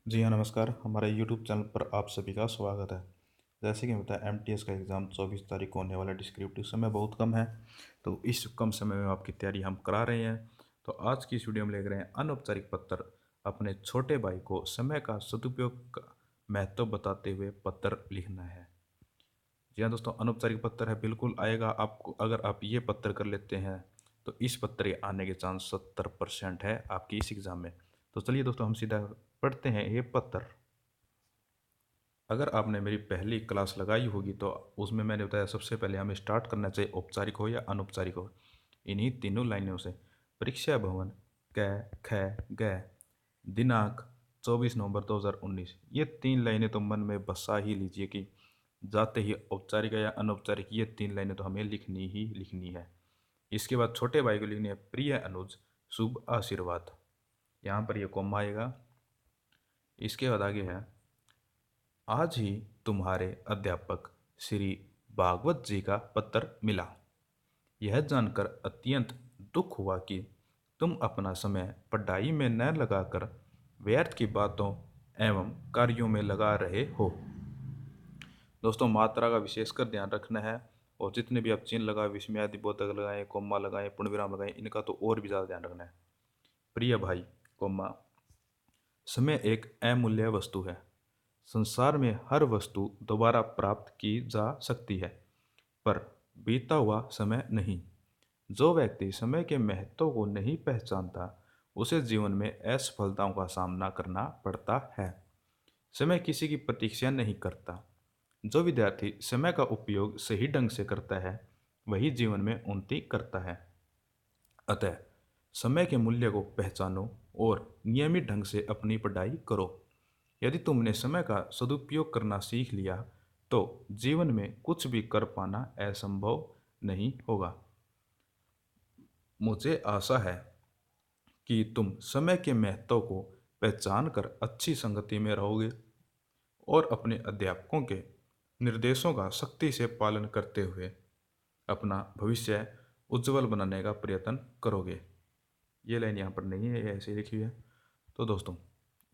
जी हाँ, नमस्कार। हमारे यूट्यूब चैनल पर आप सभी का स्वागत है। जैसे कि बताया, एमटीएस का एग्ज़ाम 24 तारीख को होने वाला है। डिस्क्रिप्टिव समय बहुत कम है, तो इस कम समय में आपकी तैयारी हम करा रहे हैं। तो आज की इस वीडियो में ले रहे हैं अनौपचारिक पत्र। अपने छोटे भाई को समय का सदुपयोग का महत्व बताते हुए पत्र लिखना है। जी हाँ दोस्तों, अनौपचारिक पत्र है, बिल्कुल आएगा आपको। अगर आप ये पत्र कर लेते हैं तो इस पत्र के आने के चांस 70% है आपकी इस एग्ज़ाम में। तो चलिए दोस्तों, हम सीधा पढ़ते हैं ये पत्र। अगर आपने मेरी पहली क्लास लगाई होगी तो उसमें मैंने बताया सबसे पहले हमें स्टार्ट करना चाहिए औपचारिक हो या अनौपचारिक हो, इन्हीं तीनों लाइनों से। परीक्षा भवन, क ख ग, दिनांक 24 नवंबर 2019। ये तीन लाइनें तो मन में बसा ही लीजिए कि जाते ही औपचारिक या अनौपचारिक, ये तीन लाइनें तो हमें लिखनी ही लिखनी है। इसके बाद छोटे भाई को लिखनी है, प्रिय अनुज, शुभ आशीर्वाद। यहाँ पर ये कॉमा आएगा। इसके बाद आगे है, आज ही तुम्हारे अध्यापक श्री भागवत जी का पत्र मिला। यह जानकर अत्यंत दुख हुआ कि तुम अपना समय पढ़ाई में न लगाकर व्यर्थ की बातों एवं कार्यों में लगा रहे हो। दोस्तों, मात्रा का विशेषकर ध्यान रखना है, और जितने भी आप चिन्ह लगाए, विस्मयादि बोधक लगाएं, कोमा लगाएं, पूर्णविराम लगाएं, इनका तो और भी ज़्यादा ध्यान रखना है। प्रिय भाई, कोमा, समय एक अमूल्य वस्तु है। संसार में हर वस्तु दोबारा प्राप्त की जा सकती है, पर बीता हुआ समय नहीं। जो व्यक्ति समय के महत्व को नहीं पहचानता, उसे जीवन में असफलताओं का सामना करना पड़ता है। समय किसी की प्रतीक्षा नहीं करता। जो विद्यार्थी समय का उपयोग सही ढंग से करता है, वही जीवन में उन्नति करता है। अतः समय के मूल्य को पहचानो और नियमित ढंग से अपनी पढ़ाई करो। यदि तुमने समय का सदुपयोग करना सीख लिया तो जीवन में कुछ भी कर पाना असंभव नहीं होगा। मुझे आशा है कि तुम समय के महत्व को पहचान कर अच्छी संगति में रहोगे और अपने अध्यापकों के निर्देशों का सख्ती से पालन करते हुए अपना भविष्य उज्जवल बनाने का प्रयत्न करोगे। ये लाइन यहाँ पर नहीं है, ये ऐसे ही लिखी हुई है। तो दोस्तों,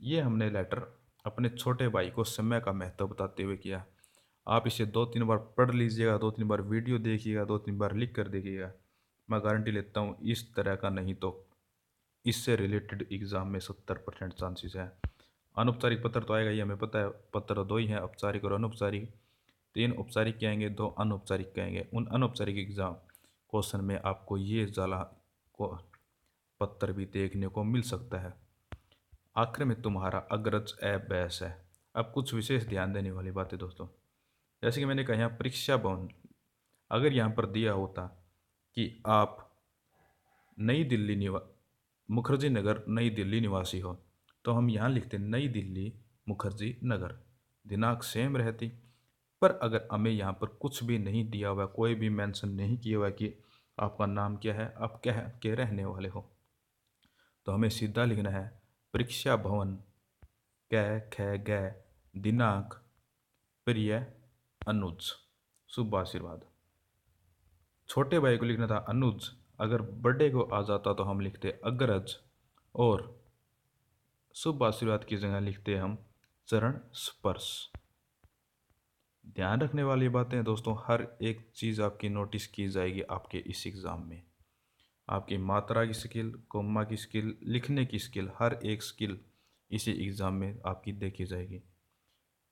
ये हमने लेटर अपने छोटे भाई को समय का महत्व बताते हुए किया। आप इसे 2-3 बार पढ़ लीजिएगा, 2-3 बार वीडियो देखिएगा, 2-3 बार लिख कर देखिएगा। मैं गारंटी लेता हूँ इस तरह का नहीं तो इससे रिलेटेड एग्जाम में 70% चांसेस है। अनौपचारिक पत्र तो आएगा, ये हमें पता है। पत्र तो दो ही हैं, औपचारिक और अनौपचारिक। 3 औपचारिक के आएंगे, 2 अनौपचारिक के आएंगे। उन अनौपचारिक एग्जाम क्वेश्चन में आपको ये जाला को पत्र भी देखने को मिल सकता है। आखिर में तुम्हारा अग्रज अभ्यास है। अब कुछ विशेष ध्यान देने वाली बातें दोस्तों, जैसे कि मैंने कहा यहाँ परीक्षा भवन, अगर यहाँ पर दिया होता कि आप नई दिल्ली मुखर्जी नगर नई दिल्ली निवासी हो, तो हम यहाँ लिखते नई दिल्ली मुखर्जी नगर, दिनांक सेम रहती। पर अगर हमें यहाँ पर कुछ भी नहीं दिया हुआ, कोई भी मेंशन नहीं किया हुआ कि आपका नाम क्या है, आप क्या के रहने वाले हो, तो हमें सीधा लिखना है परीक्षा भवन, कै ख ग, दिनांक, प्रिय अनुज, शुभ आशीर्वाद। छोटे भाई को लिखना था अनुज, अगर बड़े को आ जाता तो हम लिखते अग्रज, और शुभ आशीर्वाद की जगह लिखते हम चरण स्पर्श। ध्यान रखने वाली बातें हैं दोस्तों, हर एक चीज़ आपकी नोटिस की जाएगी आपके इस एग्ज़ाम में। आपकी मात्रा की स्किल, कोमा की स्किल, लिखने की स्किल, हर एक स्किल इसी एग्ज़ाम में आपकी देखी जाएगी।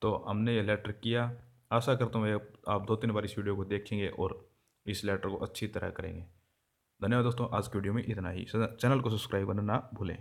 तो हमने ये लेटर किया। आशा करता हूँ आप 2-3 बार इस वीडियो को देखेंगे और इस लेटर को अच्छी तरह करेंगे। धन्यवाद दोस्तों, आज की वीडियो में इतना ही। चैनल को सब्सक्राइब करना ना भूलें।